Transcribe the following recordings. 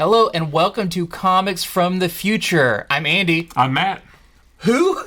Hello and welcome to Comics from the Future. I'm Andy. I'm Matt. Who?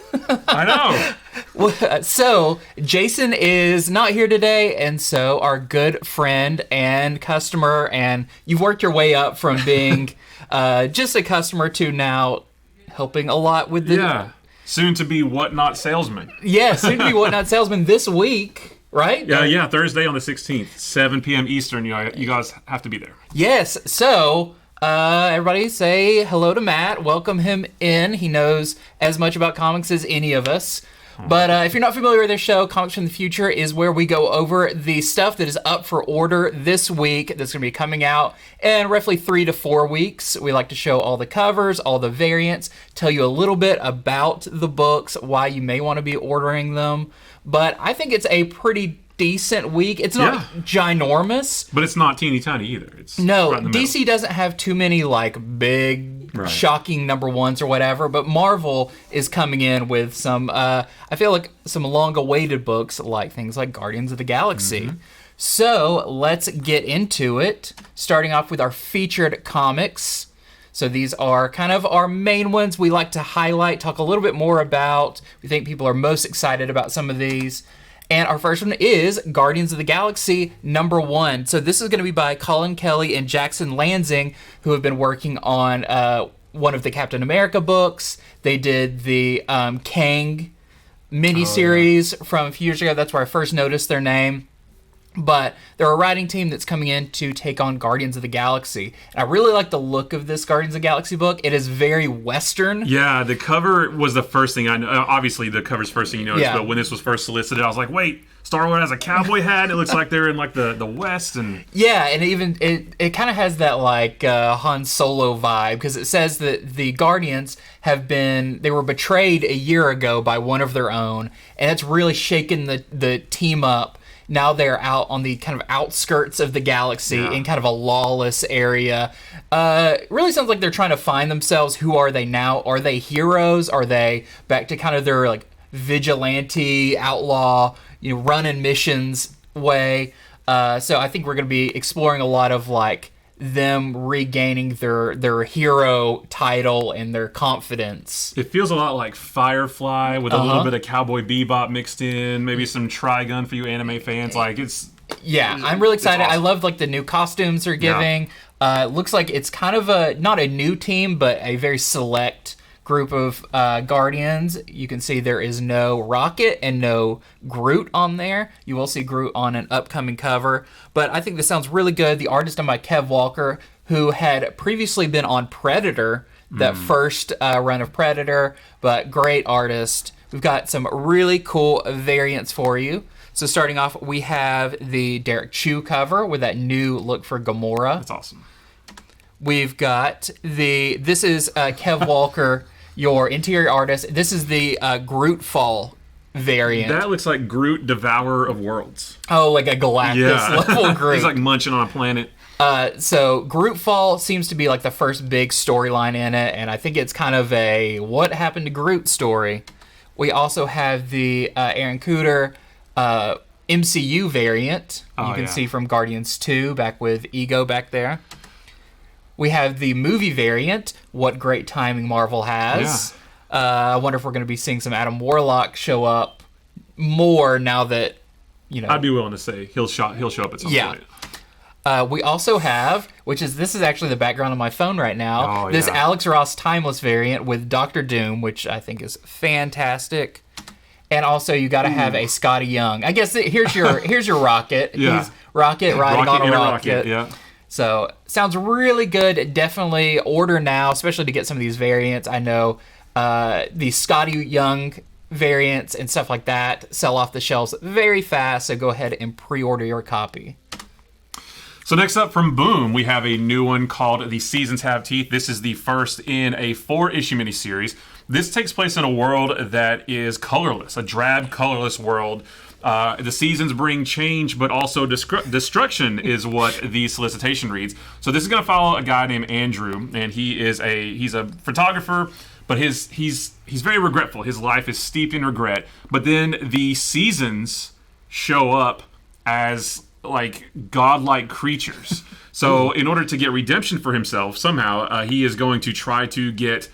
I know. So, Jason is not here today, and so our good friend and customer, and you've worked your way up from being just a customer to now helping a lot with the... Yeah. Soon to be Whatnot salesman. Yeah, soon to be Whatnot salesman this week, right? Yeah, Thursday on the 16th, 7 p.m. Eastern. You guys have to be there. Yes, so... everybody say hello to Matt. Welcome him in. He knows as much about comics as any of us. But if you're not familiar with this show, Comics from the Future is where we go over the stuff that is up for order this week that's going to be coming out in roughly 3 to 4 weeks. We like to show all the covers, all the variants, tell you a little bit about the books, why you may want to be ordering them. But I think it's a pretty decent week. It's not ginormous, but it's not teeny tiny either. It's no, right in the DC middle. doesn't have too many like big shocking number ones or whatever, but Marvel is coming in with some I feel like some long awaited books like things like Guardians of the Galaxy. So let's get into it, starting off with our featured comics. So these are kind of our main ones we like to highlight, talk a little bit more about. We think people are most excited about some of these. And our first one is Guardians of the Galaxy #1. So this is going to be by Colin Kelly and Jackson Lansing, who have been working on one of the Captain America books. They did the Kang miniseries from a few years ago. That's where I first noticed their name. But they're a writing team that's coming in to take on Guardians of the Galaxy. And I really like the look of this Guardians of the Galaxy book. It is very Western. Yeah, the cover was the first thing I know. Obviously, the cover's the first thing you noticed, but when this was first solicited, I was like, wait, Star-Lord has a cowboy hat? It looks like they're in like the West. And yeah, and it kind of has that like Han Solo vibe, because it says that the Guardians they were betrayed a year ago by one of their own, and it's really shaken the team up. Now they're out on the kind of outskirts of the galaxy in kind of a lawless area. Really sounds like they're trying to find themselves. Who are they now? Are they heroes? Are they back to kind of their like vigilante, outlaw, running missions way? So I think we're going to be exploring a lot of like them regaining their hero title and their confidence. it feels a lot like Firefly with a little bit of Cowboy Bebop mixed in, maybe some Trigun for you anime fans. Like I'm really excited. awesome. I love like the new costumes they're giving. It looks like it's kind of not a new team, but a very select group of Guardians. You can see there is no Rocket and no Groot on there. You will see Groot on an upcoming cover. But I think this sounds really good. The art is done by Kev Walker, who had previously been on Predator, that first run of Predator, but great artist. We've got some really cool variants for you. So starting off, we have the Derek Chu cover with that new look for Gamora. That's awesome. We've got this is Kev Walker, your interior artist. This is the GROOTFALL variant. That looks like Groot, Devourer of Worlds. Oh, like a Galactus level Groot. He's like munching on a planet. So GROOTFALL seems to be like the first big storyline in it, and I think it's kind of a what happened to Groot story. We also have the Aaron KUDER MCU variant. You can see from Guardians 2, back with Ego back there. We have the movie variant, What Great Timing Marvel Has. I wonder if we're going to be seeing some Adam Warlock show up more now that, I'd be willing to say he'll show up at some point. We also have, this is actually the background on my phone right now, this Alex Ross Timeless variant with Doctor Doom, which I think is fantastic. And also, you got to have a Scotty Young. I guess here's your Rocket. He's Rocket riding on a rocket. Yeah. So, sounds really good. Definitely order now, especially to get some of these variants. I know the Scotty Young variants and stuff like that sell off the shelves very fast, so go ahead and pre-order your copy. So next up from Boom, we have a new one called The Seasons Have Teeth. This is the first in a 4-issue miniseries. This takes place in a world that is colorless, a drab, colorless world. The seasons bring change, but also destruction is what the solicitation reads. So this is going to follow a guy named Andrew, and he's a photographer, but he's very regretful. His life is steeped in regret. But then the seasons show up as like godlike creatures. So in order to get redemption for himself, somehow he is going to try to get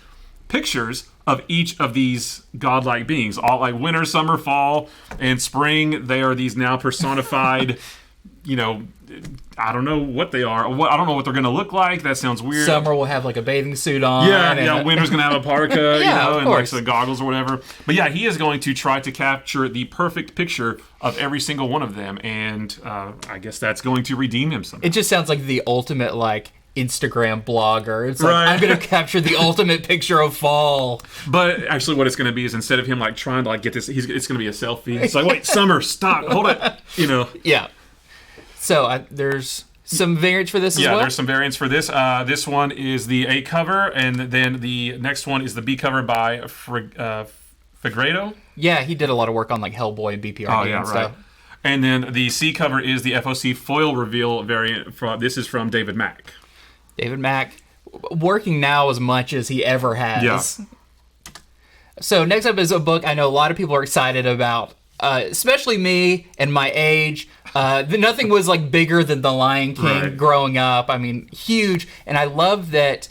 pictures of each of these godlike beings. All like winter, summer, fall, and spring. They are these now personified, I don't know what they are. I don't know what they're going to look like. That sounds weird. Summer will have like a bathing suit on. Yeah. Winter's going to have a parka, and like course. some goggles or whatever. But yeah, he is going to try to capture the perfect picture of every single one of them, and I guess that's going to redeem him somehow. It just sounds like the ultimate like Instagram blogger. It's like, Right. I'm going to capture the ultimate picture of fall. But actually, what it's going to be is instead of him like trying to like get this, it's going to be a selfie. It's like, wait, Summer, stop, hold it, Yeah. So there's some variants for this as well? Yeah, there's some variants for this. This one is the A cover, and then the next one is the B cover by FEGREDO. Yeah, he did a lot of work on like Hellboy and BPRD and stuff. And then the C cover is the FOC foil reveal variant. This is from David Mack. David Mack, working now as much as he ever has. Yeah. So next up is a book I know a lot of people are excited about, especially me and my age. Nothing was like bigger than The Lion King growing up. I mean, huge. And I love that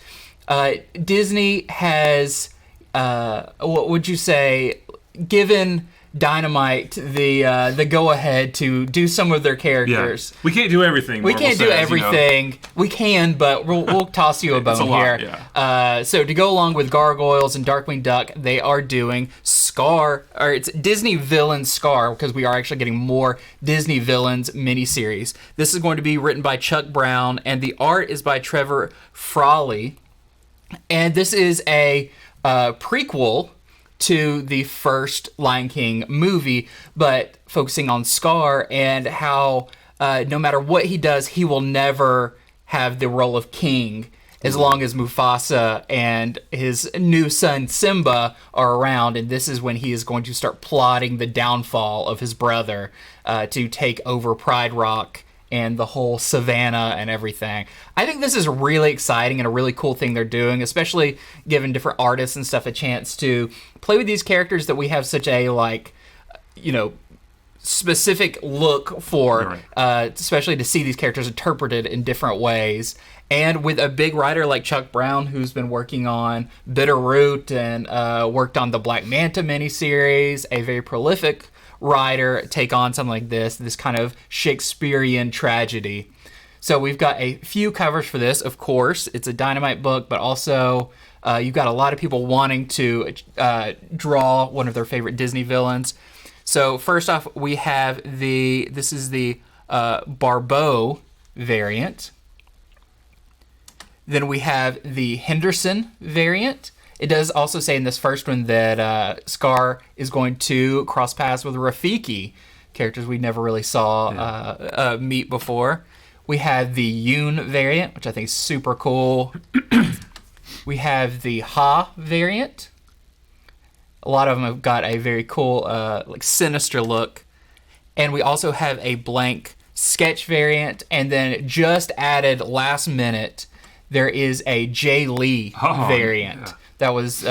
Disney has, what would you say, given Dynamite the go-ahead to do some of their characters. Yeah. We can't do everything. We can't do everything. We can, but we'll toss you a bone lot, here. yeah. So to go along with Gargoyles and Darkwing Duck, they are doing Scar, or it's Disney Villain Scar, because we are actually getting more Disney Villains miniseries. This is going to be written by Chuck Brown, and the art is by Trevor Frawley. And this is a prequel to the first Lion King movie, but focusing on Scar and how no matter what he does, he will never have the role of king as long as Mufasa and his new son Simba are around, and this is when he is going to start plotting the downfall of his brother to take over Pride Rock and the whole savannah and everything. I think this is really exciting and a really cool thing they're doing, especially giving different artists and stuff a chance to play with these characters that we have such a, like, specific look for, especially to see these characters interpreted in different ways. And with a big writer like Chuck Brown, who's been working on Bitterroot and worked on the Black Manta miniseries, a very prolific writer, take on something like this kind of Shakespearean tragedy. So we've got a few covers for this. Of course, it's a Dynamite book, but also you've got a lot of people wanting to draw one of their favorite Disney villains. So first off, we have this is the DARBOE variant. Then we have the Henderson variant. It does also say in this first one that Scar is going to cross paths with Rafiki, characters we never really saw meet before. We have the YOON variant, which I think is super cool. We have the Ha variant. A lot of them have got a very cool, like sinister look. And we also have a blank sketch variant. And then just added last minute, there is a Jay Lee variant. Yeah. That was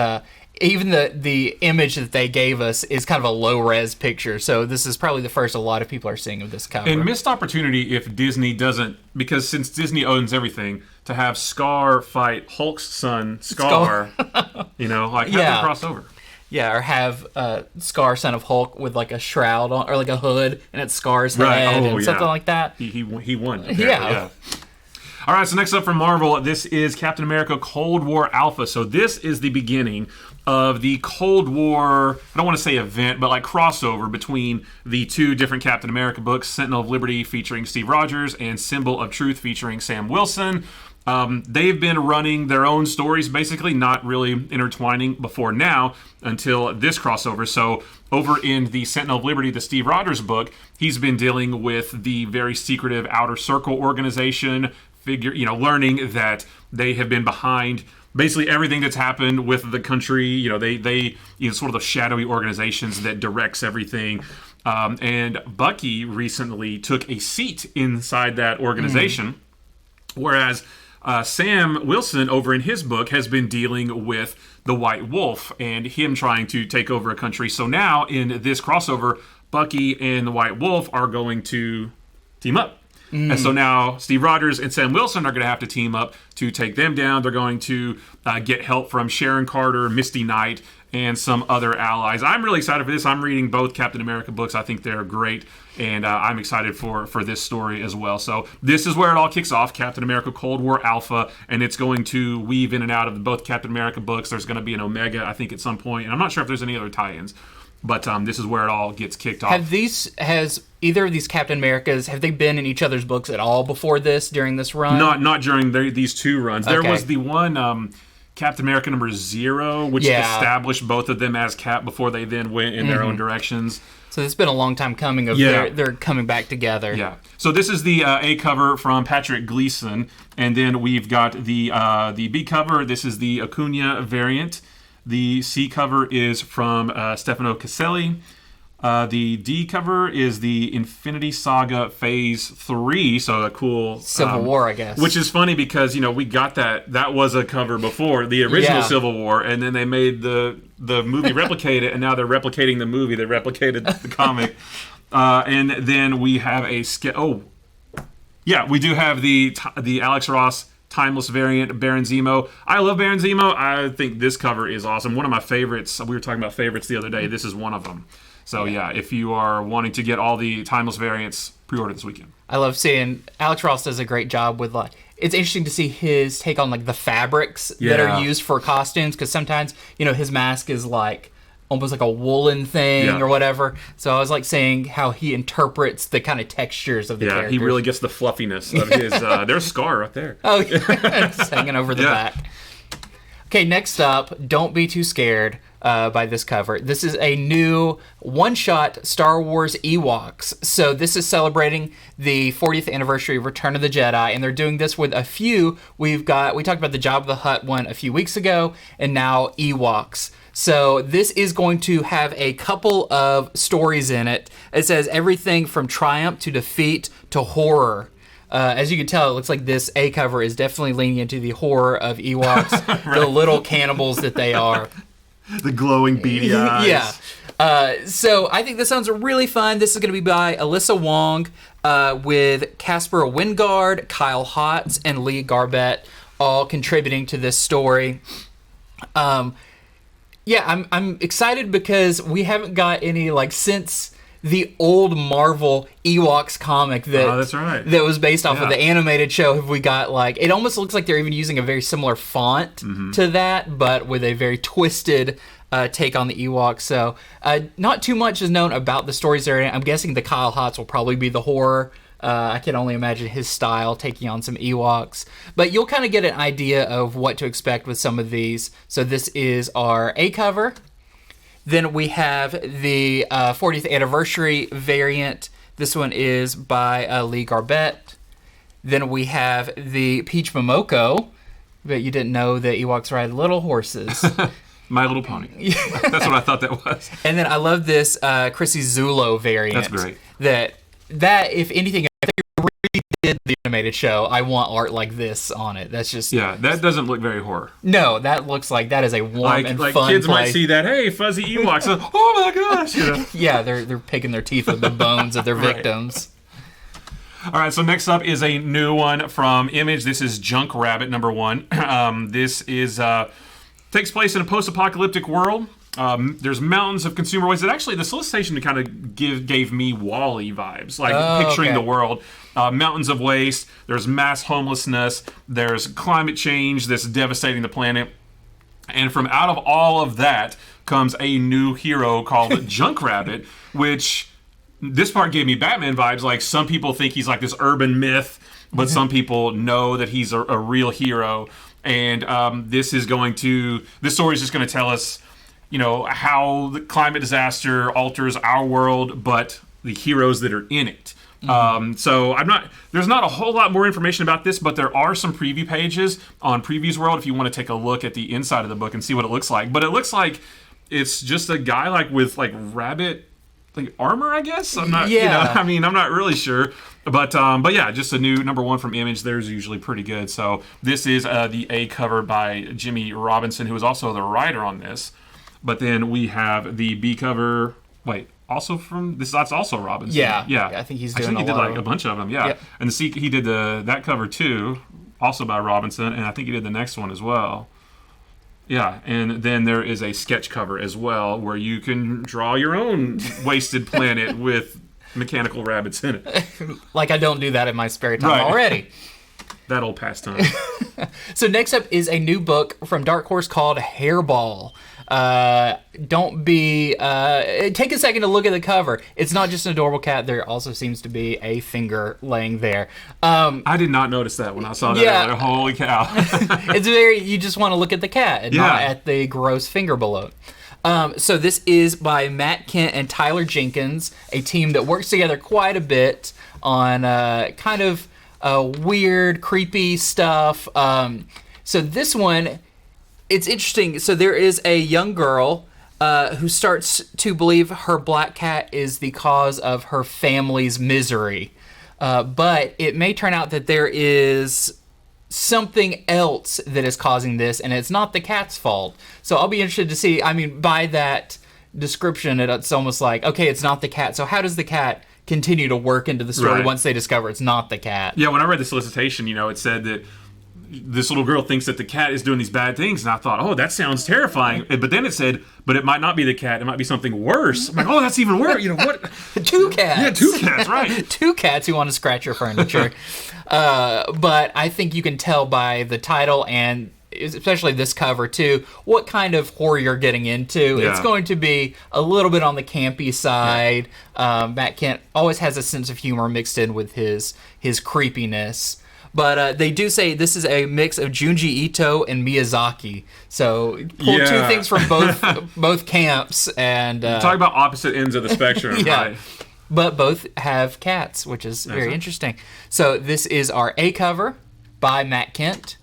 even the image that they gave us is kind of a low res picture. So this is probably the first a lot of people are seeing of this cover. And missed opportunity if Disney doesn't, because since Disney owns everything, to have Scar fight Hulk's son Scar. Have them crossover. Yeah, or have Scar, son of Hulk, with like a shroud on, or like a hood, and it's Scar's head, and something like that. He won. Yeah. All right, so next up from Marvel, this is Captain America Cold War Alpha. So this is the beginning of the Cold War, I don't want to say event, but like crossover between the two different Captain America books, Sentinel of Liberty featuring Steve Rogers and Symbol of Truth featuring Sam Wilson. They've been running their own stories, basically not really intertwining before now until this crossover. So over in the Sentinel of Liberty, the Steve Rogers book, he's been dealing with the very secretive Outer Circle organization, learning that they have been behind basically everything that's happened with the country. They sort of the shadowy organizations that directs everything. And Bucky recently took a seat inside that organization, whereas Sam Wilson over in his book has been dealing with the White Wolf and him trying to take over a country. So now in this crossover, Bucky and the White Wolf are going to team up. And so now Steve Rogers and Sam Wilson are going to have to team up to take them down. They're going to get help from Sharon Carter, Misty Knight, and some other allies. I'm really excited for this. I'm reading both Captain America books. I think they're great, and I'm excited for this story as well. So this is where it all kicks off, Captain America Cold War Alpha, and it's going to weave in and out of both Captain America books. There's going to be an Omega, I think, at some point, and I'm not sure if there's any other tie-ins. But this is where it all gets kicked off. Has either of these Captain Americas, have they been in each other's books at all before this, during this run? Not during these two runs. There was the one, Captain America number 0, which established both of them as Cap before they then went in their own directions. So it's been a long time coming of they're coming back together. Yeah. So this is the A cover from Patrick Gleason, and then we've got the B cover. This is the Acuna variant. The C cover is from Stefano Caselli. The D cover is the Infinity Saga Phase 3, so a cool... Civil War, I guess. Which is funny because, we got that was a cover before, the original Civil War, and then they made the movie replicate it, and now they're replicating the movie. They replicated the comic. And then we have we do have the Alex Ross Timeless variant, Baron Zemo. I love Baron Zemo. I think this cover is awesome. One of my favorites. We were talking about favorites the other day. This is one of them. So if you are wanting to get all the Timeless variants, pre-order this weekend. I love seeing Alex Ross does a great job with it's interesting to see his take on the fabrics that are used for costumes, because sometimes his mask is almost like a woolen thing or whatever. So I was saying how he interprets the kind of textures of the characters. Yeah, he really gets the fluffiness of his... there's Scar right there. Oh, yeah. Just hanging over the back. Okay, next up, Don't Be Too Scared by this cover. This is a new one-shot Star Wars Ewoks. So this is celebrating the 40th anniversary of Return of the Jedi, and they're doing this with a few. We talked about the Jabba the Hutt one a few weeks ago, and now Ewoks. So this is going to have a couple of stories in it. It says everything from triumph to defeat to horror. As you can tell, it looks like this A cover is definitely leaning into the horror of Ewoks, right. The little cannibals that they are. The glowing beady eyes. Yeah. So I think this sounds really fun. This is going to be by Alyssa Wong with Casper Wingard, Kyle Hotz, and Lee Garbett all contributing to this story. Yeah, I'm excited because we haven't got any since the old Marvel Ewoks comic that's right. that was based off of the animated show. Have we got it almost looks like they're even using a very similar font to that, but with a very twisted take on the Ewoks. So not too much is known about the stories there. I'm guessing the Kyle Hotz will probably be the horror. I can only imagine his style taking on some Ewoks. But you'll kind of get an idea of what to expect with some of these. So this is our A cover. Then we have the 40th anniversary variant. This one is by Lee Garbett. Then we have the Peach Momoko. But you didn't know that Ewoks ride little horses. My Little Pony. That's what I thought that was. And then I love this Chrissy Zulo variant. That's great. That, if anything, if they redid the animated show, I want art like this on it. That's just... Yeah, that doesn't look very horror. No, that looks like that is a warm and fun kids place. might see that, hey, fuzzy Ewoks. Oh my gosh. Yeah, they're picking their teeth with the bones of their victims. All right, so next up is a new one from Image. This is Junk Rabbit number 1. This is takes place in a post-apocalyptic world. There's mountains of consumer waste. Actually, the solicitation kind of gave me WALL-E vibes, picturing the world. Mountains of waste. There's mass homelessness. There's climate change that's devastating the planet. And from out of all of that comes a new hero called Junk Rabbit, which this part gave me Batman vibes. Some people think he's this urban myth, but some people know that he's a real hero. And this story is just going to tell us, how the climate disaster alters our world, but the heroes that are in it. So there's not a whole lot more information about this, but there are some preview pages on Previews World if you want to take a look at the inside of the book and see what it looks like. But it looks like it's just a guy with rabbit armor, I guess. I'm not, I'm not really sure. But yeah, just a new number 1 from Image. Theirs usually pretty good. So this is the A cover by Jimmy Robinson, who is also the writer on this. But then we have the B cover. Wait, also from this. That's also Robinson. Yeah. I think he's doing. He did like a bunch of them. Yeah, yep. And he did that cover too, also by Robinson, and I think he did the next one as well. Yeah, and then there is a sketch cover as well where you can draw your own wasted planet with mechanical rabbits in it. Like I don't do that in my spare time already. That old pastime. So next up is a new book from Dark Horse called Hairball. Take a second to look at the cover. It's not just an adorable cat. There also seems to be a finger laying there. I did not notice that when I saw that. Yeah. Like, holy cow. You just want to look at the cat and not at the gross finger below it. So this is by Matt Kent and Tyler Jenkins, a team that works together quite a bit on kind of weird, creepy stuff. So this one, it's interesting. So there is a young girl who starts to believe her black cat is the cause of her family's misery. But it may turn out that there is something else that is causing this, and it's not the cat's fault. So I'll be interested to see. I mean, by that description, it's almost like, okay, it's not the cat. So how does the cat continue to work into the story once they discover it's not the cat? Yeah, when I read the solicitation, it said that this little girl thinks that the cat is doing these bad things, and I thought, oh, that sounds terrifying. But then it said, but it might not be the cat. It might be something worse. I'm like, oh, that's even worse. What? 2 cats. Yeah, 2 cats, right. 2 cats who want to scratch your furniture. But I think you can tell by the title and especially this cover too, what kind of horror you're getting into. Yeah. It's going to be a little bit on the campy side. Yeah. Matt Kent always has a sense of humor mixed in with his creepiness. But they do say this is a mix of Junji Ito and Miyazaki. So pull 2 things from both camps. And talk about opposite ends of the spectrum. Right? But both have cats, which is very interesting. So this is our A cover by Matt Kent.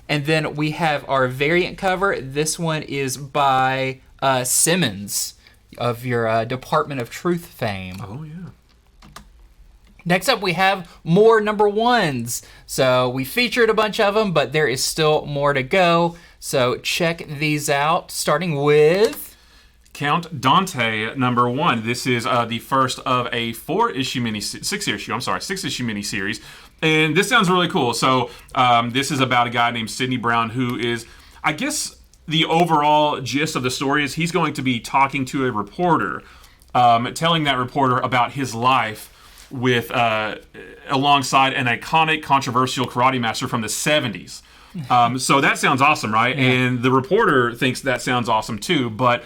And then we have our variant cover. This one is by Simmons of your Department of Truth fame. Oh, yeah. Next up, we have more number 1s. So we featured a bunch of them, but there is still more to go. So check these out, starting with Count Dante number 1. This is the first of a 6-issue miniseries. And this sounds really cool. So this is about a guy named Sidney Brown who is, I guess, the overall gist of the story is he's going to be talking to a reporter, telling that reporter about his life with alongside an iconic, controversial karate master from the 70s. So that sounds awesome, right? Yeah. And the reporter thinks that sounds awesome too. But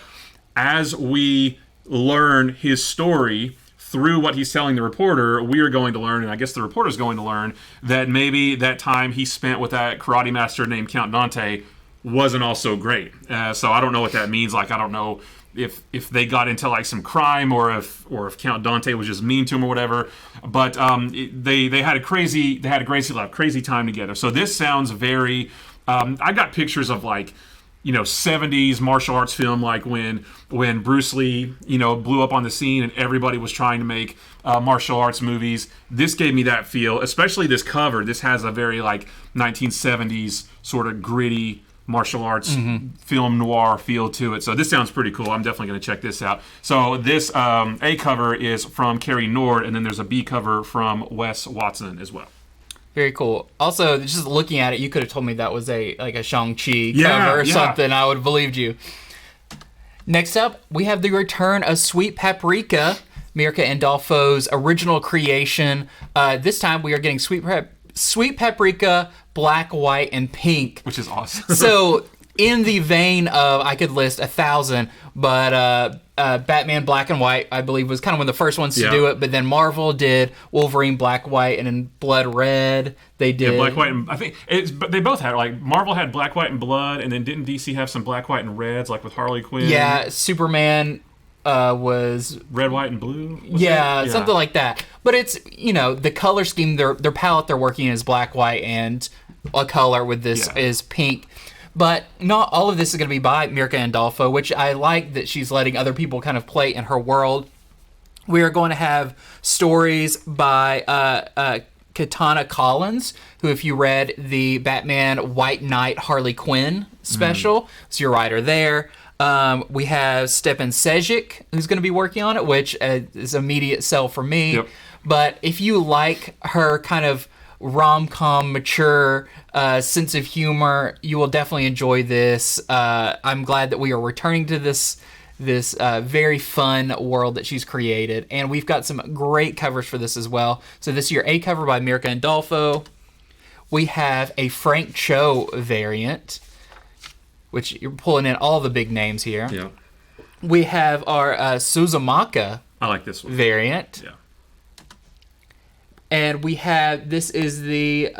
as we learn his story through what he's telling the reporter, we are going to learn, and I guess the reporter is going to learn, that maybe that time he spent with that karate master named Count Dante wasn't all so great. So I don't know what that means. Like, I don't know if they got into like some crime or if Count Dante was just mean to him or whatever. But they had a crazy time together. So this sounds very. I got pictures of like, 70s martial arts film, like when Bruce Lee, blew up on the scene and everybody was trying to make martial arts movies. This gave me that feel, especially this cover. This has a very like 1970s sort of gritty martial arts film noir feel to it. So this sounds pretty cool. I'm definitely going to check this out. So this A cover is from Carrie Nord, and then there's a B cover from Wes Watson as well. Very cool. Also, just looking at it, you could have told me that was a Shang-Chi cover or something. I would have believed you. Next up, we have the return of Sweet Paprika, Mirka Andolfo's original creation. This time, we are getting Sweet Paprika, black, white, and pink. Which is awesome. So, in the vein of, I could list 1,000, but Batman Black and White, I believe, was kind of one of the first ones to do it. But then Marvel did Wolverine Black, White, and then Blood Red. They did Black, White, and I think but they both had Marvel had Black, White, and Blood, and then didn't DC have some Black, White, and Reds like with Harley Quinn? Yeah, Superman was Red, White, and Blue. Something like that. But it's the color scheme, their palette they're working is Black, White, and a color with this is pink. But not all of this is going to be by Mirka Andolfo, which I like that she's letting other people kind of play in her world. We are going to have stories by Katana Collins, who, if you read the Batman White Knight Harley Quinn special, is your writer there. We have Stepan Sejic, who's going to be working on it, which is immediate sell for me. Yep. But if you like her kind of rom-com, mature sense of humor, you will definitely enjoy this. I'm glad that we are returning to this very fun world that she's created. And we've got some great covers for this as well. So this is your A cover by Mirka Andolfo. We have a Frank Cho variant, which you're pulling in all the big names here. Yeah. We have our Suzumaka I like this one. variant. Yeah. And we have, this is the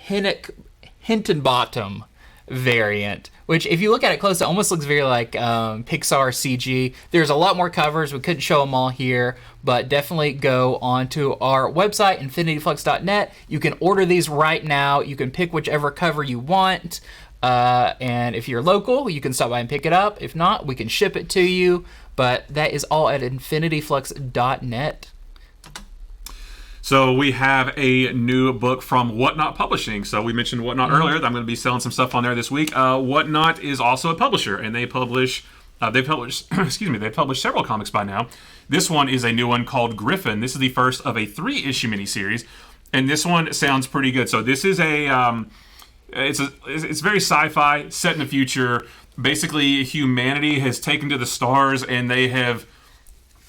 Hintonbottom variant, which if you look at it close, it almost looks very like Pixar CG. There's a lot more covers. We couldn't show them all here, but definitely go onto our website, infinityflux.net. You can order these right now. You can pick whichever cover you want. And if you're local, you can stop by and pick it up. If not, we can ship it to you. But that is all at infinityflux.net. So we have a new book from Whatnot Publishing. So we mentioned Whatnot earlier. I'm going to be selling some stuff on there this week. Whatnot is also a publisher, and they publish they published several comics by now. This one is a new one called Griffin. This is the first of a 3-issue miniseries, and this one sounds pretty good. So this is it's very sci-fi, set in the future. Basically, humanity has taken to the stars, and they have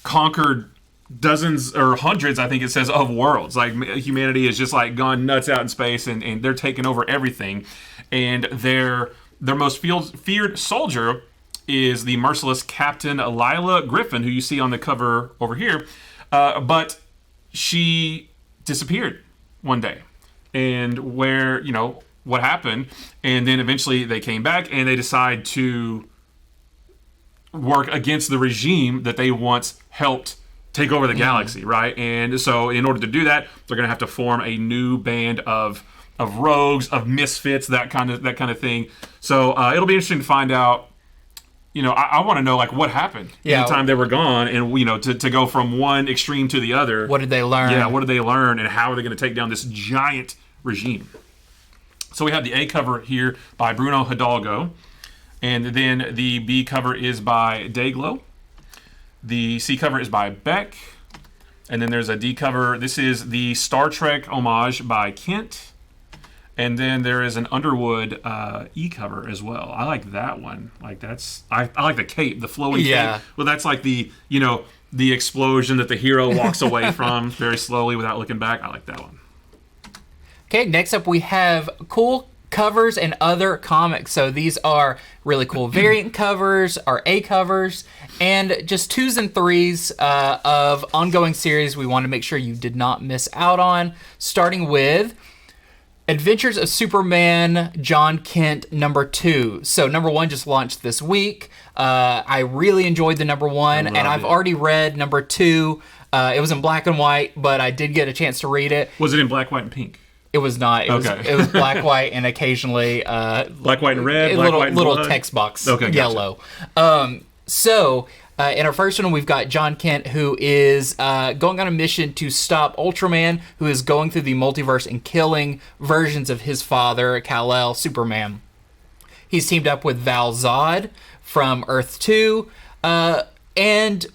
conquered dozens or hundreds, I think it says, of worlds. Like, humanity has just like gone nuts out in space, and they're taking over everything. And their most feared soldier is the merciless Captain Lila Griffin, who you see on the cover over here. But she disappeared one day, and what happened, and then eventually they came back, and they decide to work against the regime that they once helped take over the galaxy, right? And so in order to do that, they're going to have to form a new band of rogues, of misfits, that kind of thing. So it'll be interesting to find out. I want to know, like, what happened in the time they were gone, and to go from one extreme to the other. What did they learn? Yeah, what did they learn, and how are they going to take down this giant regime? So we have the A cover here by Bruno Hidalgo, and then the B cover is by Dayglow. The C cover is by Beck, and then there's a D cover. This is the Star Trek homage by Kent, and then there is an Underwood E cover as well. I like that one. Like, I like the cape, the flowing cape. Well, that's like the explosion that the hero walks away from very slowly without looking back. I like that one. Okay, next up we have cool covers and other comics. So these are really cool variant covers, our A covers, and just 2s and 3s of ongoing series we want to make sure you did not miss out on. Starting with Adventures of Superman, John Kent, #2. So #1 just launched this week. I really enjoyed the #1, and I've already read #2. It was in black and white, but I did get a chance to read it. Was it in black, white, and pink? It was not. It was black, white, and occasionally black, white, and red. Black, white, and little blood? text box, gotcha. yellow. So in our first one, we've got John Kent, who is going on a mission to stop Ultraman, who is going through the multiverse and killing versions of his father, Kal-El, Superman. He's teamed up with Val Zod from Earth 2, and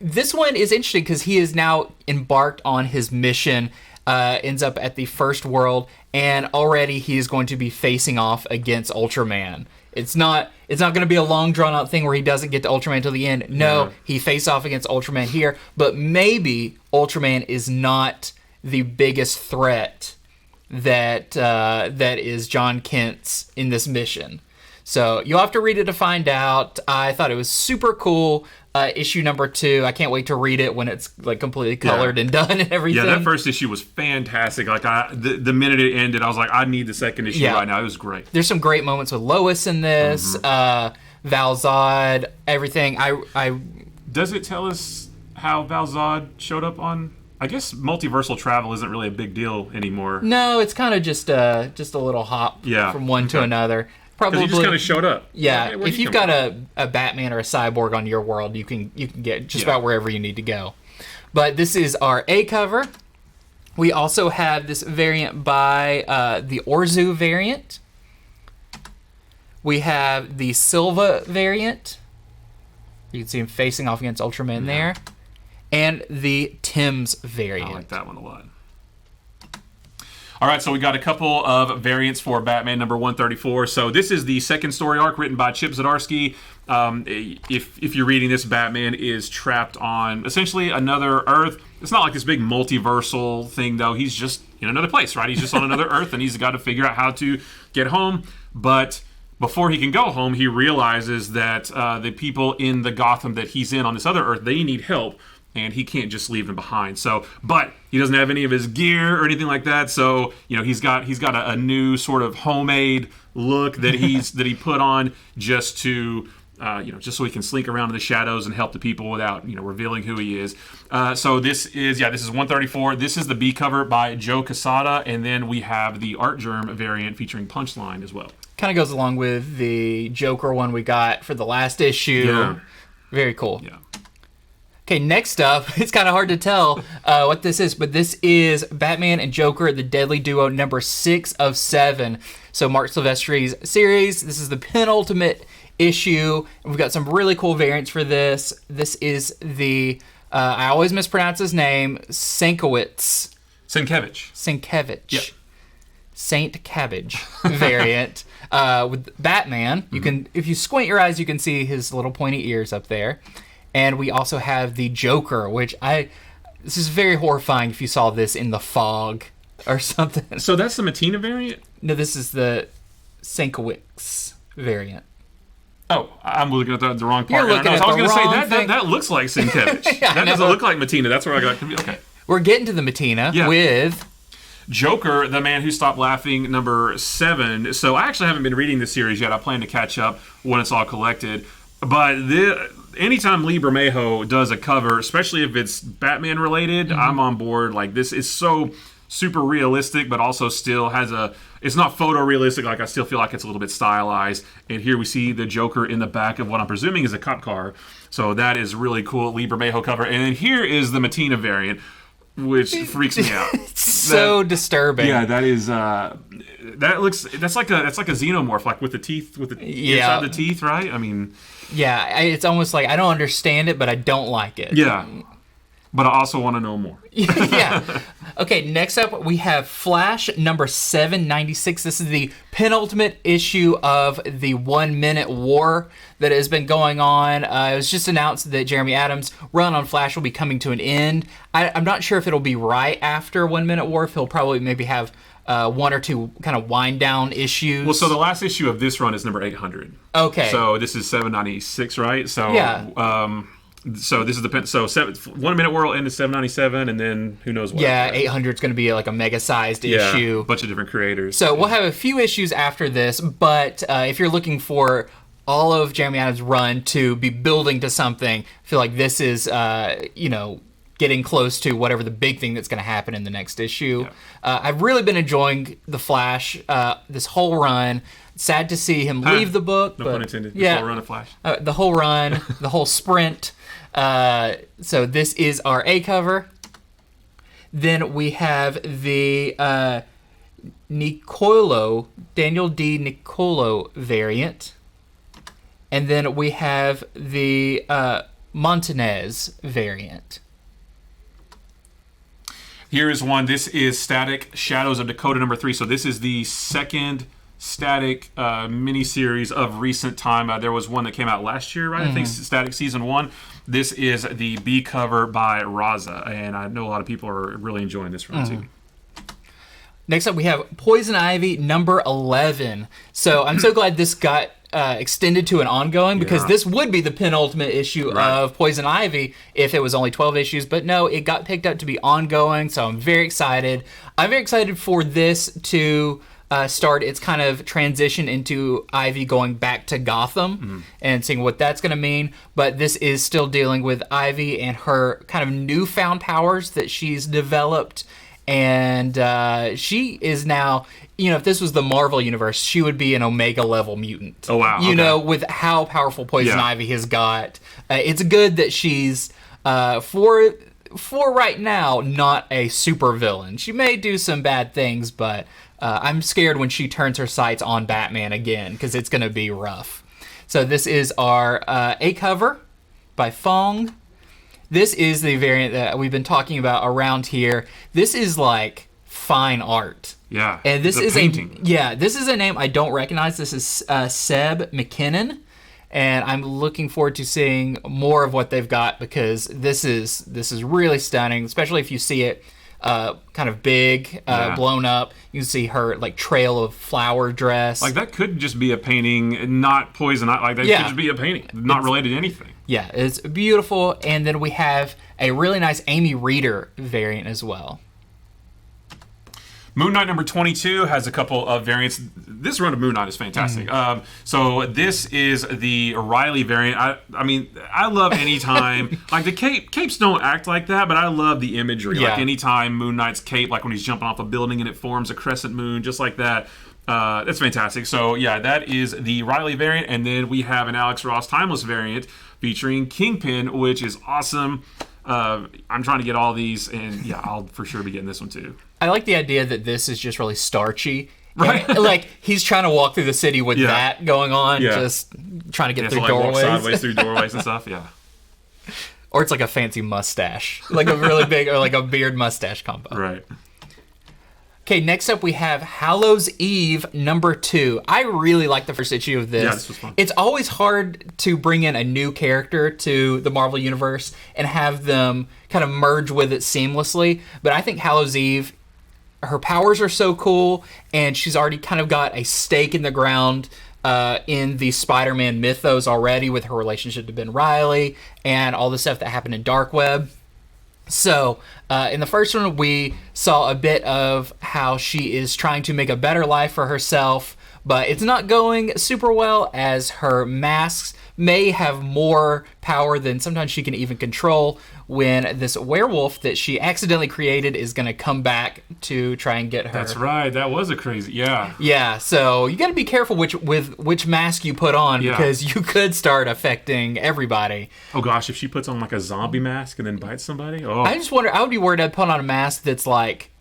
this one is interesting because he is now embarked on his mission. Ends up at the first world, and already he's going to be facing off against Ultraman. It's not going to be a long drawn out thing where he doesn't get to Ultraman till the end. No, he faces off against Ultraman here, but maybe Ultraman is not the biggest threat that is John Kent's in this mission. So you'll have to read it to find out. I thought it was super cool. Issue #2. I can't wait to read it when it's like completely colored and done and everything. Yeah, that first issue was fantastic. Like the minute it ended, I was like, I need the second issue right now. It was great. There's some great moments with Lois in this. Val Zod, everything. Does it tell us how Val Zod showed up on? I guess multiversal travel isn't really a big deal anymore. No, it's kind of just a little hop from one to another. Probably he just kind of showed up. Yeah, if you've got a Batman or a Cyborg on your world, you can get just about wherever you need to go. But this is our A cover. We also have this variant by the Orzu variant. We have the Silva variant. You can see him facing off against Ultraman there. And the Tim's variant. I like that one a lot. All right, so we got a couple of variants for Batman number 134. So this is the second story arc written by Chip Zdarsky. If you're reading this, Batman is trapped on essentially another Earth. It's not like this big multiversal thing, though. He's just in another place, right? He's just on another Earth, and he's got to figure out how to get home. But before he can go home, he realizes that the people in the Gotham that he's in on this other Earth, they need help. And he can't just leave them behind. So, but he doesn't have any of his gear or anything like that. So, he's got a new sort of homemade look that he put on just to, just so he can slink around in the shadows and help the people without, revealing who he is. So this is 134. This is the B cover by Joe Quesada, and then we have the Art Germ variant featuring Punchline as well. Kind of goes along with the Joker one we got for the last issue. Yeah. Very cool. Yeah. Okay, next up, it's kind of hard to tell what this is, but this is Batman and Joker, the Deadly Duo, number 6 of 7. So Mark Silvestri's series. This is the penultimate issue. We've got some really cool variants for this. This is the, I always mispronounce his name, Sienkiewicz. Yep. Saint Cabbage variant with Batman. You can, if you squint your eyes, you can see his little pointy ears up there. And we also have the Joker, which this is very horrifying if you saw this in the fog or something. So that's the Mattina variant? No, this is the Sienkiewicz variant. Oh, I'm looking at the wrong part. You're looking at I was going to wrong say that looks like Sienkiewicz. That doesn't look like Mattina. That's where I got confused. Okay. We're getting to the Mattina with Joker, the Man Who Stopped Laughing, number 7. So I actually haven't been reading this series yet. I plan to catch up when it's all collected. But anytime Lee Bermejo does a cover, especially if it's Batman related, I'm on board. Like, this is so super realistic, but also still has it's not photorealistic. Like, I still feel like it's a little bit stylized. And here we see the Joker in the back of what I'm presuming is a cop car. So that is really cool. Lee Bermejo cover. And then here is the Mattina variant, which freaks me out. So disturbing. Yeah, that is that's like a xenomorph, like with the teeth, with the inside the teeth, right? I mean, yeah, it's almost like I don't understand it, but I don't like it. Yeah, but I also want to know more. Yeah. Okay, next up we have Flash number 796. This is the penultimate issue of the 1 Minute War that has been going on. It was just announced that Jeremy Adams' run on Flash will be coming to an end. I'm not sure if it'll be right after 1 Minute War, if he'll probably maybe have one or two kind of wind down issues. Well, so the last issue of this run is number 800. Okay. So this is 796, right? So yeah. So this is the 1 Minute War will end at 797, and then who knows what. Yeah, 800 is going to be like a mega-sized issue. A bunch of different creators. So we'll have a few issues after this, but if you're looking for all of Jeremy Adams' run to be building to something, I feel like this is, getting close to whatever the big thing that's going to happen in the next issue. Yeah. I've really been enjoying The Flash this whole run. Sad to see him leave the book. No but, pun intended. Yeah, the whole run of Flash. The whole run, the whole sprint. So this is our A cover. Then we have the Daniel D. Nicolo variant. And then we have the Montanez variant. Here is one. This is Static Shadows of Dakota number 3. So this is the second Static miniseries of recent time. There was one that came out last year, right? I think Static Season 1. This is the B cover by Raza, and I know a lot of people are really enjoying this run too. Next up, we have Poison Ivy number 11. So I'm so glad this got extended to an ongoing, because this would be the penultimate issue of Poison Ivy if it was only 12 issues. But no, it got picked up to be ongoing, so I'm very excited. I'm very excited for this to start its kind of transition into Ivy going back to Gotham and seeing what that's going to mean. But this is still dealing with Ivy and her kind of newfound powers that she's developed. And she is now, if this was the Marvel Universe, she would be an Omega level mutant. Oh, wow. You know, with how powerful Poison Ivy has got. It's good that she's, for right now, not a super villain. She may do some bad things, but I'm scared when she turns her sights on Batman again, because it's going to be rough. So this is our A cover by Fong. This is the variant that we've been talking about around here. This is like fine art. Yeah, and this is painting. This is a name I don't recognize. This is Seb McKinnon, and I'm looking forward to seeing more of what they've got, because this is really stunning, especially if you see it kind of big, blown up. You can see her like trail of flower dress. Like that could just be a painting, not poison. Like that could just be a painting, not related to anything. Yeah, it's beautiful. And then we have a really nice Amy Reeder variant as well. Moon Knight number 22 has a couple of variants. This run of Moon Knight is fantastic. So this is the Riley variant. I mean, I love anytime, like the capes don't act like that, but I love the imagery. Yeah. Like anytime Moon Knight's cape, like when he's jumping off a building and it forms a crescent moon, just like that. That's fantastic. So yeah, that is the Riley variant. And then we have an Alex Ross Timeless variant featuring Kingpin, which is awesome. I'm trying to get all these, and yeah, I'll for sure be getting this one too. I like the idea that this is just really starchy. Right. And, like, he's trying to walk through the city with that going on, just trying to get through doorways. Walk sideways through doorways and stuff, yeah. Or it's like a fancy mustache. Like a really big, or like a beard mustache combo. Right. Okay, next up we have Hallows' Eve number 2. I really like the first issue of this. Yeah, this was fun. It's always hard to bring in a new character to the Marvel Universe and have them kind of merge with it seamlessly. But I think Hallows' Eve, her powers are so cool, and she's already kind of got a stake in the ground in the Spider-Man mythos already, with her relationship to Ben Reilly and all the stuff that happened in Dark Web. So, in the first one, we saw a bit of how she is trying to make a better life for herself, but it's not going super well, as her masks may have more power than sometimes she can even control, when this werewolf that she accidentally created is going to come back to try and get her. That's right. That was a crazy, Yeah, so you got to be careful which mask you put on, because you could start affecting everybody. Oh gosh, if she puts on like a zombie mask and then bites somebody? Oh. I just wonder, I would be worried I'd put on a mask that's like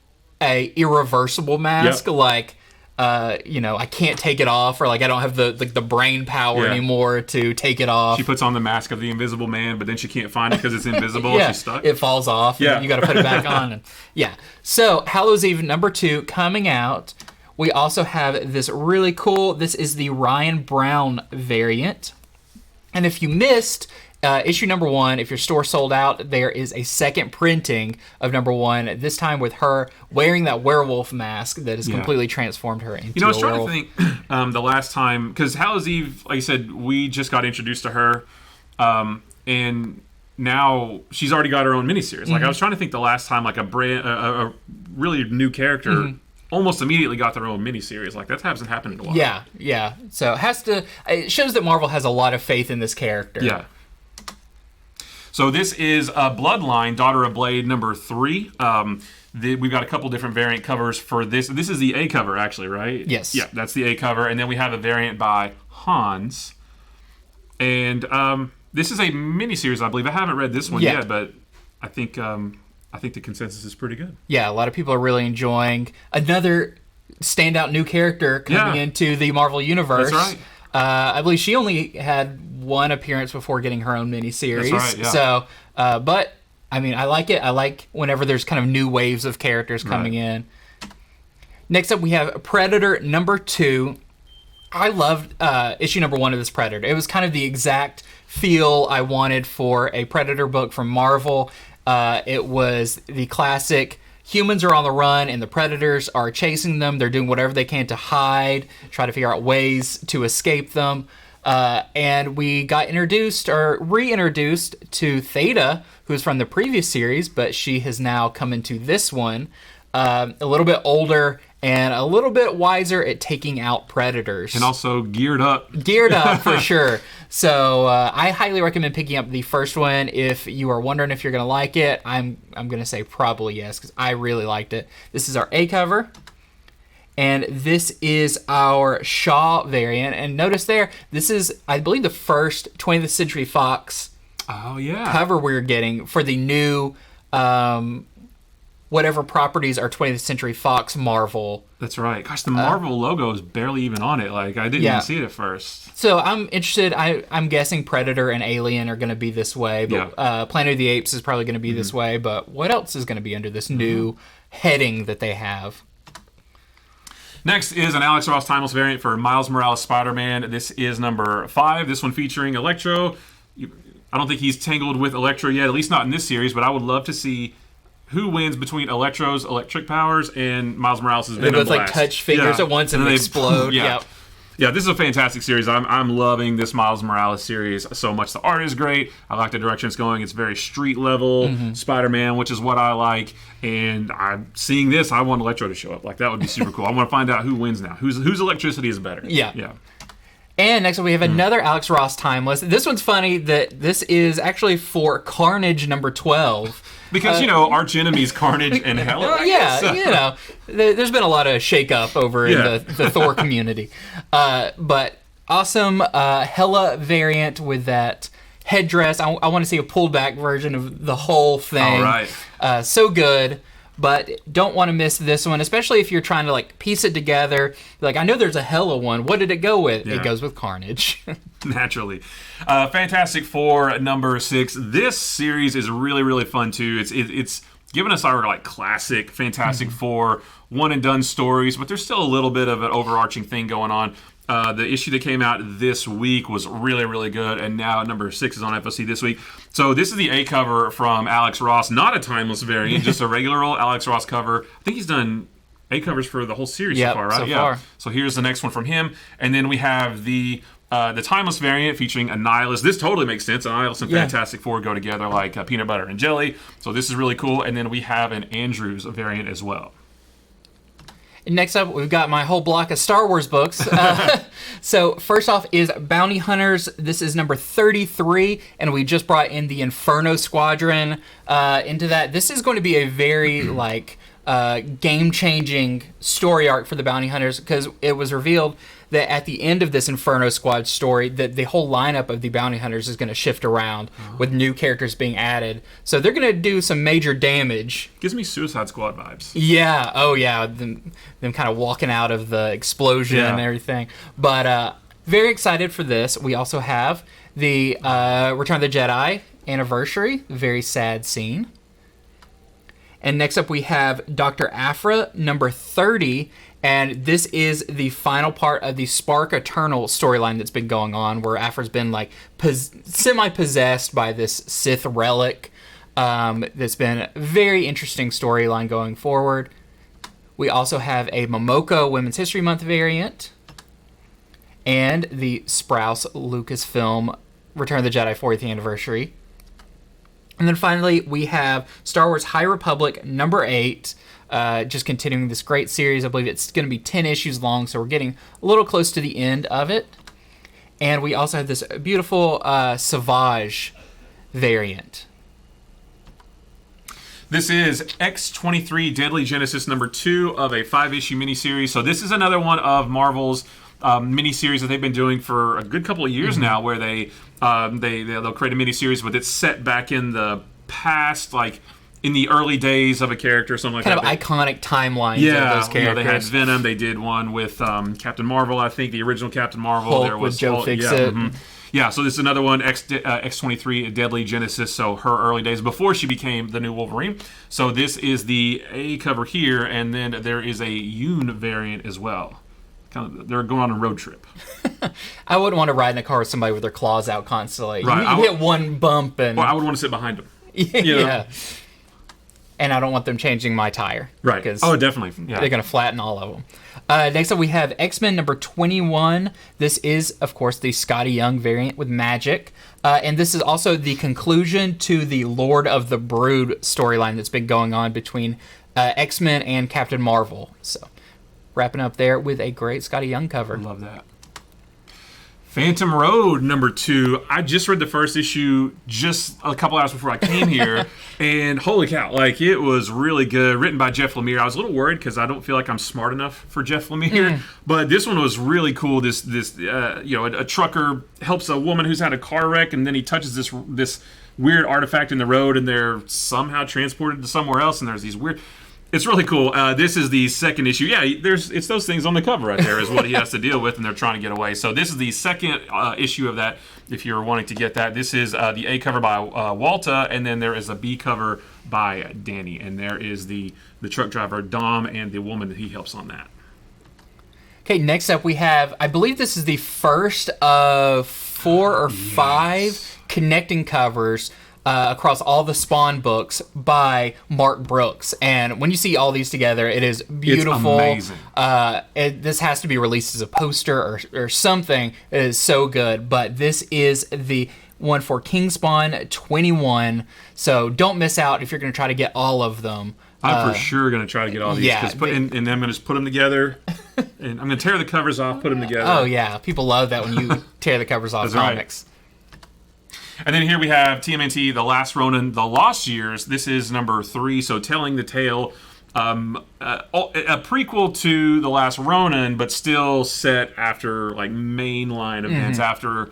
a irreversible mask, like I can't take it off, or like I don't have the brain power anymore to take it off. She puts on the mask of the Invisible Man, but then she can't find it because it's invisible. She's stuck. It falls off. And you got to put it back on. And, So Hallows' Eve number 2 coming out. We also have this really cool. This is the Ryan Brown variant, and if you missed issue number 1, if your store sold out, there is a second printing of number 1, this time with her wearing that werewolf mask that has completely transformed her into a werewolf. I was trying to think the last time, because Hallows' Eve, like I said, we just got introduced to her, and now she's already got her own miniseries. Like I was trying to think the last time, like a really new character almost immediately got their own miniseries. Like that hasn't happened in a while. Yeah. So it shows that Marvel has a lot of faith in this character. Yeah. So this is Bloodline, Daughter of Blade, number 3. We've got a couple different variant covers for this. This is the A cover, actually, right? Yes. Yeah, that's the A cover. And then we have a variant by Hans. And this is a miniseries, I believe. I haven't read this one yet, but I think the consensus is pretty good. Yeah, a lot of people are really enjoying another standout new character coming into the Marvel Universe. That's right. I believe she only had one appearance before getting her own miniseries. That's right, yeah. So, but I mean, I like it. I like whenever there's kind of new waves of characters coming in. Next up, we have Predator number 2. I loved issue number 1 of this Predator. It was kind of the exact feel I wanted for a Predator book from Marvel. It was the classic. Humans are on the run, and the predators are chasing them. They're doing whatever they can to hide, try to figure out ways to escape them. And we got reintroduced to Theta, who's from the previous series, but she has now come into this one. A little bit older and a little bit wiser at taking out predators. And also geared up. Geared up, for sure. So I highly recommend picking up the first one. If you are wondering if you're going to like it, I'm going to say probably yes, because I really liked it. This is our A cover. And this is our Shaw variant. And notice there, this is, I believe, the first 20th Century Fox cover we're getting for the new... what whatever properties are 20th Century Fox Marvel. That's right. Gosh, the Marvel logo is barely even on it. Like, I didn't even see it at first. So I'm interested. I'm guessing Predator and Alien are going to be this way. But Planet of the Apes is probably going to be this way. But what else is going to be under this new heading that they have? Next is an Alex Ross Timeless variant for Miles Morales Spider-Man. This is number 5. This one featuring Electro. I don't think he's tangled with Electro yet, at least not in this series, but I would love to see who wins between Electro's electric powers and Miles Morales' Venom Blast. They both like touch fingers at once and they explode. Yeah, this is a fantastic series. I'm loving this Miles Morales series so much. The art is great. I like the direction it's going. It's very street level Spider-Man, which is what I like. And I'm seeing this. I want Electro to show up. Like, that would be super cool. I want to find out who wins now. Whose electricity is better? Yeah. And next up, we have another Alex Ross Timeless. This one's funny that this is actually for Carnage number 12. Because, arch enemies Carnage and Hela. There's been a lot of shake-up over in the Thor community. But awesome Hela variant with that headdress. I want to see a pulled-back version of the whole thing. All right. So good. But don't want to miss this one, especially if you're trying to piece it together. Like, I know there's a Hela one. What did it go with? It goes with Carnage. Naturally. Fantastic Four number 6. This series is really, really fun too. It's given us our classic Fantastic Four one and done stories, but there's still a little bit of an overarching thing going on. The issue that came out this week was really, really good, and now number 6 is on FOC this week. So this is the A cover from Alex Ross, not a timeless variant, just a regular old Alex Ross cover. I think he's done A covers for the whole series so far, right? So far. So here's the next one from him, and then we have the timeless variant featuring Annihilus. This totally makes sense. Annihilus and Fantastic Four go together like peanut butter and jelly. So this is really cool. And then we have an Andrews variant as well. Next up, we've got my whole block of Star Wars books. So first off is Bounty Hunters. This is number 33, and we just brought in the Inferno Squadron into that. This is going to be a very game-changing story arc for the Bounty Hunters, because it was revealed that at the end of this Inferno Squad story, that the whole lineup of the Bounty Hunters is going to shift around with new characters being added. So they're going to do some major damage. Gives me Suicide Squad vibes. Yeah. Oh, yeah. Them kind of walking out of the explosion and everything. But very excited for this. We also have the Return of the Jedi anniversary. Very sad scene. And next up we have Dr. Aphra, number 30. And this is the final part of the Spark Eternal storyline that's been going on, where Aphra's been semi-possessed by this Sith relic. That's been a very interesting storyline going forward. We also have a Momoka Women's History Month variant. And the Sprouse Lucasfilm Return of the Jedi 40th anniversary. And then finally, we have Star Wars High Republic number 8. Just continuing this great series. I believe it's going to be 10 issues long, so we're getting a little close to the end of it. And we also have this beautiful Savage variant. This is X-23 Deadly Genesis number 2 of a 5-issue miniseries. So this is another one of Marvel's miniseries that they've been doing for a good couple of years now, where they'll create a miniseries, but it's set back in the past, in the early days of a character or something like that. Kind of iconic timelines of those characters. They had Venom. They did one with Captain Marvel, I think, the original Captain Marvel. Hulk there was with Joe Fixit. Yeah, so this is another one, X-23 Deadly Genesis, so her early days before she became the new Wolverine. So this is the A cover here, and then there is a Yoon variant as well. They're going on a road trip. I wouldn't want to ride in a car with somebody with their claws out constantly. Right. You hit one bump and... Well, I would want to sit behind them. Yeah. And I don't want them changing my tire. Right. Oh, definitely. Yeah. They're going to flatten all of them. Next up, we have X-Men number 21. This is, of course, the Scotty Young variant with magic. And this is also the conclusion to the Lord of the Brood storyline that's been going on between X-Men and Captain Marvel. So, wrapping up there with a great Scotty Young cover. Love that. Phantom Road number 2. I just read the first issue just a couple hours before I came here, and holy cow, it was really good. Written by Jeff Lemire. I was a little worried because I don't feel like I'm smart enough for Jeff Lemire, but this one was really cool. A trucker helps a woman who's had a car wreck, and then he touches this weird artifact in the road, and they're somehow transported to somewhere else, and there's these weird... It's really cool. This is the second issue. Yeah, it's those things on the cover right there is what he has to deal with, and they're trying to get away. So this is the second issue of that, if you're wanting to get that. This is the A cover by Walta, and then there is a B cover by Danny. And there is the truck driver, Dom, and the woman that he helps on that. Okay, next up we have, I believe this is the first of 4 or 5 connecting covers across all the Spawn books by Mark Brooks. And when you see all these together, it is beautiful. It's amazing. This has to be released as a poster or something. It is so good. But this is the one for King Spawn 21. So don't miss out if you're going to try to get all of them. I'm for sure going to try to get all these. Yeah, and then I'm going to just put them together. And I'm going to tear the covers off, put them together. Oh, yeah. People love that when you tear the covers off comics. Right. And then here we have TMNT, The Last Ronin, The Lost Years. This is number 3, so telling the tale, a prequel to The Last Ronin, but still set after like mainline events, after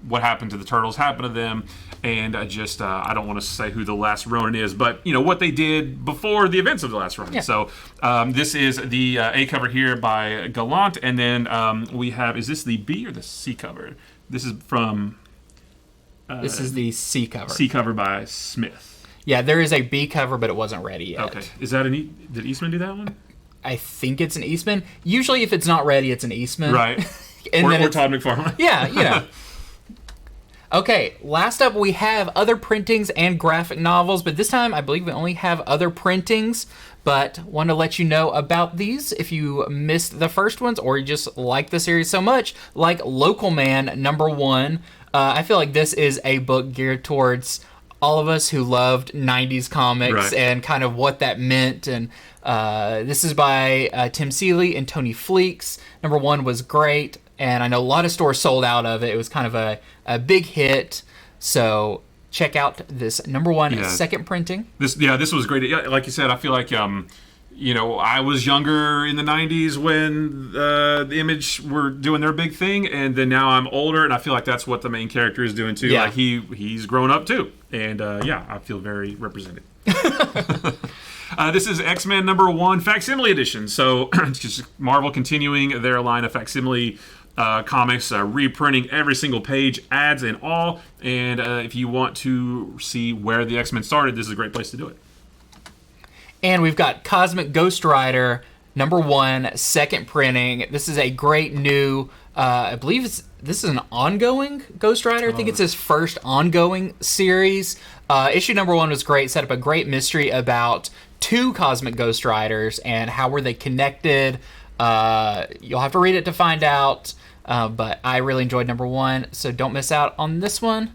what happened to the turtles happened to them. And I don't want to say who The Last Ronin is, but you know what they did before the events of The Last Ronin. Yeah. So this is the A cover here by Gallant, and then we have, is this the B or the C cover? This is from... this is the C cover. C cover by Smith. Yeah, there is a B cover, but it wasn't ready yet. Okay. Is that did Eastman do that one? I think it's an Eastman. Usually if it's not ready, it's an Eastman. Right. or Todd McFarlane. Yeah, you know. Okay, last up we have other printings and graphic novels, but this time I believe we only have other printings, but want to let you know about these if you missed the first ones or you just like the series so much, like Local Man #1. I feel like this is a book geared towards all of us who loved 90s comics and kind of what that meant. And this is by Tim Seeley and Tony Fleeks. #1 was great, and I know a lot of stores sold out of it. It was kind of a big hit. So check out this #1 second printing. This was great. Yeah, like you said, I feel like... I was younger in the 90s when the Image were doing their big thing, and then now I'm older, and I feel like that's what the main character is doing too. Yeah. Like he's grown up too, and I feel very represented. This is X-Men #1 facsimile edition. So it's just Marvel continuing their line of facsimile comics, reprinting every single page, ads and all. And if you want to see where the X-Men started, this is a great place to do it. And we've got Cosmic Ghost Rider #1 second printing. This is a great new, I believe this is an ongoing Ghost Rider. I think it's his first ongoing series. Issue #1 was great. Set up a great mystery about 2 Cosmic Ghost Riders and how were they connected. You'll have to read it to find out. But I really enjoyed #1, so don't miss out on this one.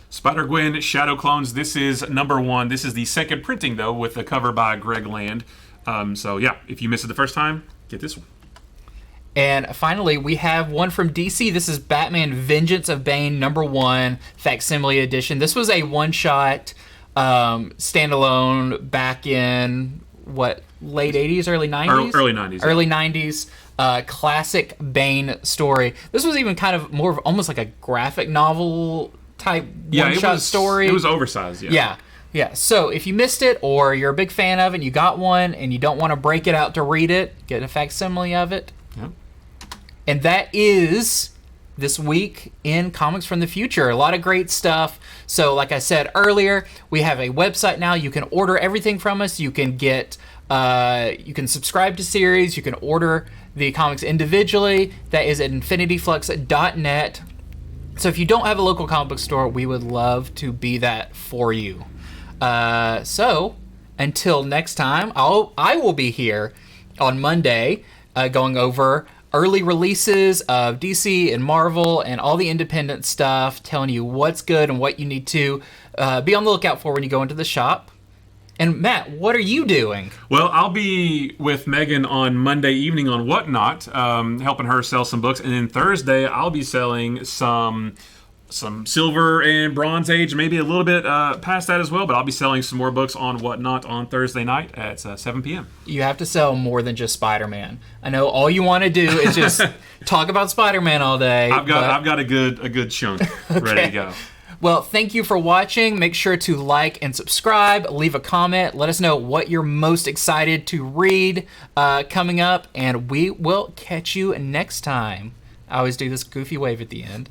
Spider-Gwen Shadow Clones. This is #1. This is the second printing, though, with the cover by Greg Land. So, yeah, if you missed it the first time, get this one. And finally, we have one from DC. This is Batman Vengeance of Bane #1 facsimile edition. This was a one-shot standalone back in, late 80s, early 90s? Early 90s. Early 90s. Classic Bane story. This was even kind of more of almost like a graphic novel type one-shot story. It was oversized, yeah. So if you missed it or you're a big fan of it and you got one and you don't want to break it out to read it, get a facsimile of it. Yep. And that is this week in Comics from the Future. A lot of great stuff. So like I said earlier, we have a website now. You can order everything from us. You can get, you can subscribe to series. You can order the comics individually. That is at infinityflux.net. So if you don't have a local comic book store, we would love to be that for you. So until next time, I will be here on Monday going over early releases of DC and Marvel and all the independent stuff, telling you what's good and what you need to be on the lookout for when you go into the shop. And Matt, what are you doing? Well, I'll be with Megan on Monday evening on Whatnot, helping her sell some books. And then Thursday, I'll be selling some Silver and Bronze Age, maybe a little bit past that as well. But I'll be selling some more books on Whatnot on Thursday night at 7 p.m. You have to sell more than just Spider-Man. I know all you want to do is just talk about Spider-Man all day. I've got a good chunk ready to go. Well, thank you for watching. Make sure to like and subscribe. Leave a comment. Let us know what you're most excited to read coming up, and we will catch you next time. I always do this goofy wave at the end.